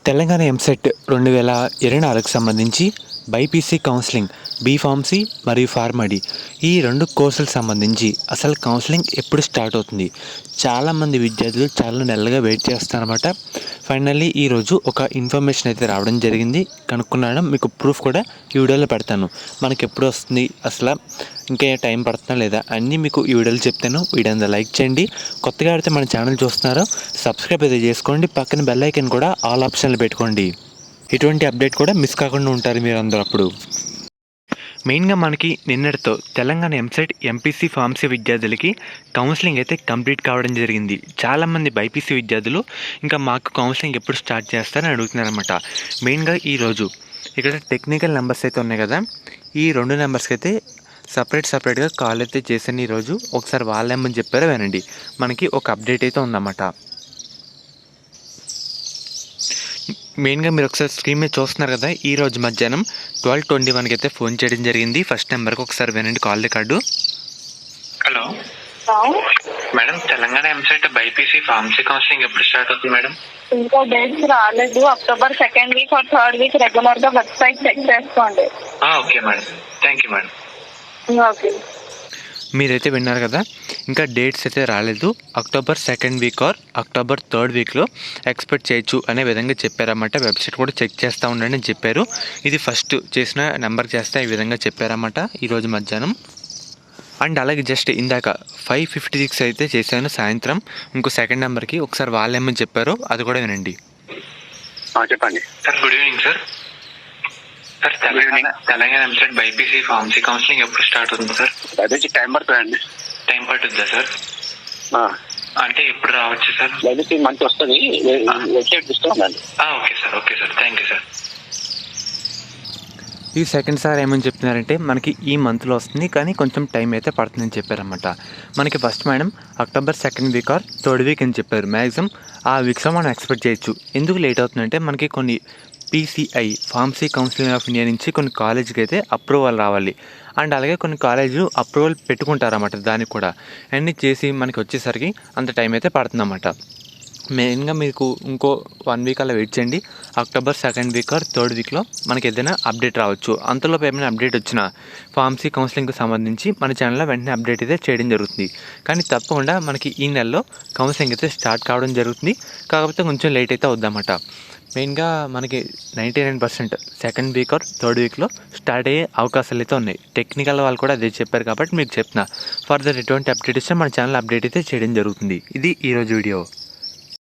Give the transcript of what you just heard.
తెలంగాణ ఎంసెట్ 2024కు సంబంధించి BiPC counselling B Pharmacy మరియు PharmD ఈ 2 కోర్సులకు సంబంధించి అసలు కౌన్సిలింగ్ ఎప్పుడు స్టార్ట్ అవుతుంది? చాలామంది విద్యార్థులు చాలా నెలలుగా వెయిట్ చేస్తారన్నమాట. ఫైనల్లీ ఈరోజు ఒక ఇన్ఫర్మేషన్ అయితే రావడం జరిగింది. కనుక్కున్నాను, మీకు ప్రూఫ్ కూడా ఈ వీడియోలో పెడతాను. మనకి ఎప్పుడు వస్తుంది, అసలు ఇంకా టైం పడుతుందా లేదా అన్నీ మీకు ఈ వీడియోలో చెప్తాను. వీడియో లైక్ చేయండి. కొత్తగా అయితే మన ఛానల్ చూస్తున్నారో సబ్స్క్రైబ్ అయితే చేసుకోండి. పక్కన బెల్ ఐకాన్ కూడా ఆల్ ఆప్షన్లు పెట్టుకోండి. ఎటువంటి అప్డేట్ కూడా మిస్ కాకుండా ఉంటారు మీరు అందరూ. అప్పుడు మెయిన్గా మనకి నిన్నటితో తెలంగాణ ఎంసెట్ ఎంపీసీ ఫార్మసీ విద్యార్థులకి కౌన్సిలింగ్ అయితే కంప్లీట్ కావడం జరిగింది. చాలామంది బైపీసీ విద్యార్థులు ఇంకా మాకు కౌన్సిలింగ్ ఎప్పుడు స్టార్ట్ చేస్తారని అడుగుతున్నారన్నమాట. మెయిన్గా ఈరోజు ఇక్కడ టెక్నికల్ నెంబర్స్ అయితే ఉన్నాయి కదా, ఈ 2 నెంబర్స్కి అయితే సపరేట్గా కాల్ అయితే చేశాను ఈరోజు. ఒకసారి వాళ్ళేమని చెప్పారో వినండి. మనకి ఒక అప్డేట్ అయితే ఉందన్నమాట. మెయిన్గా మీరు ఒకసారి స్క్రీన్ మీద చూస్తున్నారు కదా, ఈరోజు మధ్యాహ్నం 12:21కి అయితే ఫోన్ చేయడం జరిగింది. ఫస్ట్ నెంబర్కి ఒకసారి వినండి call record. Hello madam, Telangana EAMCET BiPC pharmacy counselling ఎప్పుడు స్టార్ట్ అవుతుంది మేడం? ఇంకా డేట్స్ రాలేదు. October 2nd week or 3rd week regular గా వెబ్సైట్ చెక్ చేసుకోండి. Okay madam, thank you madam. Okay, మీరైతే విన్నారు కదా, ఇంకా డేట్స్ అయితే రాలేదు. October 2nd week or October 3rd వీక్లో ఎక్స్పెక్ట్ చేయొచ్చు అనే విధంగా చెప్పారన్నమాట. వెబ్సైట్ కూడా చెక్ చేస్తూ ఉండండి అని చెప్పారు. ఇది ఫస్ట్ చేసిన నెంబర్ చేస్తే ఈ విధంగా చెప్పారన్నమాట ఈరోజు మధ్యాహ్నం. అండ్ అలాగే జస్ట్ ఇందాక 5:56 అయితే చేశాను సాయంత్రం ఇంకో సెకండ్ నెంబర్కి. ఒకసారి వాళ్ళేమని చెప్పారో అది కూడా వినండి. చెప్పండి sir. Good evening sir. Sir Telangana EAMCET BiPC pharmacy counselling ఎప్పుడు స్టార్ట్ అవుతుంది సార్? అదే టైం పడుతుందండి. టైం పట్టుద్దా సార్? అంటే ఎప్పుడు రావచ్చు సార్? అయితే మంత్ వస్తుంది, వెబ్సైట్ చూస్తామండి. Okay sir, okay sir, thank you sir. ఈ సెకండ్ సార్ ఏమని చెప్తున్నారంటే మనకి ఈ మంత్లో వస్తుంది కానీ కొంచెం టైం అయితే పడుతుందని చెప్పారన్నమాట. మనకి first madam October 2nd week or 3rd week అని చెప్పారు. మ్యాక్సిమం ఆ వీక్స్లో మనం ఎక్స్పెక్ట్ చేయొచ్చు. ఎందుకు లేట్ అవుతుందంటే మనకి కొన్ని PCI pharmacy counselling of India నుంచి కొన్ని కాలేజీకి అయితే అప్రూవల్ రావాలి. అండ్ అలాగే కొన్ని కాలేజీలు అప్రూవల్ పెట్టుకుంటారన్నమాట. దానికి కూడా అన్నీ చేసి మనకి వచ్చేసరికి అంత టైం అయితే పడుతుందన్నమాట. మెయిన్గా మీకు ఇంకో 1 వీక్ అలా వెయిట్ చేయండి. October 2nd week or 3rd వీక్లో మనకి ఏదైనా అప్డేట్ రావచ్చు. అంతలోపు ఏమైనా అప్డేట్ వచ్చినా ఫార్మసీ కౌన్సిలింగ్కి సంబంధించి మన ఛానల్లో వెంటనే అప్డేట్ అయితే చేయడం జరుగుతుంది. కానీ తప్పకుండా మనకి ఈ నెలలో కౌన్సిలింగ్ అయితే స్టార్ట్ కావడం జరుగుతుంది. కాకపోతే కొంచెం లేట్ అయితే అవుద్దన్నమాట. మెయిన్గా మనకి 99% 2nd వీక్ ఆర్ 3rd వీక్లో స్టార్ట్ అయ్యే అవకాశాలు అయితే ఉన్నాయి. టెక్నికల్ వాళ్ళు కూడా అదే చెప్పారు కాబట్టి మీకు చెప్తున్నా. ఫర్దర్ ఎటువంటి అప్డేట్ ఇస్తే మన ఛానల్ అప్డేట్ అయితే చేయడం జరుగుతుంది. ఇది ఈరోజు వీడియో.